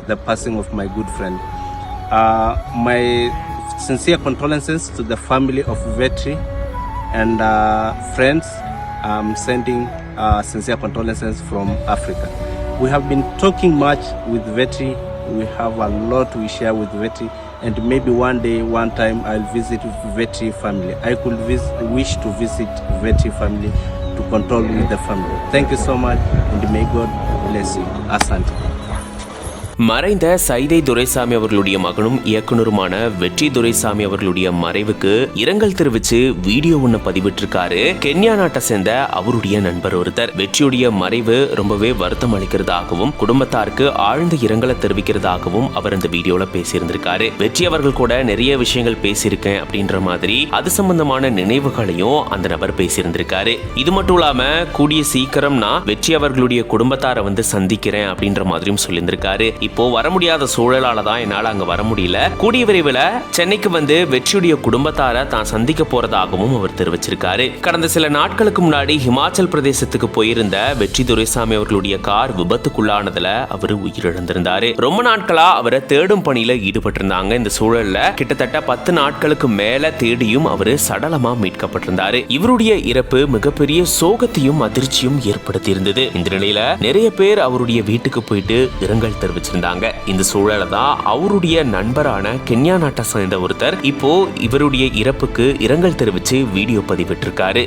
the passing of my good friend. My sincere condolences to the family of Vetri and friends. I'm sending sincere condolences from Africa. We have been talking much with Vetri. We have a lot we share with Vetri, and maybe one day, one time, I'll visit Vetri family. I could wish to visit Vetri family to condole with the family. Thank you so much, and may God bless you. Asante. மறைந்த சைதை துரைசாமி அவர்களுடைய மகனும் இயக்குனருமான வெற்றி துரைசாமி அவர்களுடைய மறைவுக்கு இரங்கல் தெரிவிச்சு video ஒண்ணு பதிவிட்டிருக்காரு Kenya நாட்டை சேர்ந்த அவருடைய நண்பர் ஒருத்தர். வெற்றியுடைய மறைவு ரொம்பவே வருத்தம் அளிக்கிறதாகவும் குடும்பத்தாருக்கு ஆழ்ந்த இரங்கலை தெரிவிக்கிறதாகவும் அவர் அந்த வீடியோல பேசியிருந்திருக்காரு. வெற்றி அவர்கள் கூட நிறைய விஷயங்கள் பேசியிருக்கேன் அப்படின்ற மாதிரி அது சம்பந்தமான நினைவுகளையும் அந்த நபர் பேசியிருந்திருக்காரு. இது மட்டும் இல்லாம கூடிய சீக்கிரம் நான் வெற்றி அவர்களுடைய குடும்பத்தாரை வந்து சந்திக்கிறேன் அப்படின்ற மாதிரியும் சொல்லியிருந்திருக்காரு. இப்போ வர முடியாத சூழலால தான் என்னால அங்க வர முடியல. கூடிய விரைவில் சென்னைக்கு வந்து வெற்றியுடைய குடும்பத்தாரை தான் சந்திக்க போறதாகவும் அவர் தெரிவிச்சிருக்காரு. கடந்த சில நாட்களுக்கு முன்னாடி ஹிமாச்சல் பிரதேசத்துக்கு போயிருந்த வெற்றி துரைசாமி அவர்களுடைய கார் விபத்துக்குள்ளானதுல அவர் உயிரிழந்திருந்தாரு. ரொம்ப நாட்களா அவரை தேடும் பணியில ஈடுபட்டிருந்தாங்க. இந்த சூழல்ல கிட்டத்தட்ட 10 நாட்களுக்கு மேல தேடியும் அவரு சடலமா மீட்கப்பட்டிருந்தாரு. இவருடைய இறப்பு மிகப்பெரிய சோகத்தையும் அதிர்ச்சியும் ஏற்படுத்தி இருந்தது. இந்த நிலையில நிறைய பேர் அவருடைய வீட்டுக்கு போயிட்டு இரங்கல் தெரிவிச்சிருந்தாங்க. இந்த சூழல தான் அவருடைய நண்பரான கென்யா நாட்டை சேர்ந்த ஒருத்தர் இப்போ இவருடைய இறப்புக்கு இரங்கல் தெரிவிச்சு வீடியோ பதிவிட்டிருக்காரு.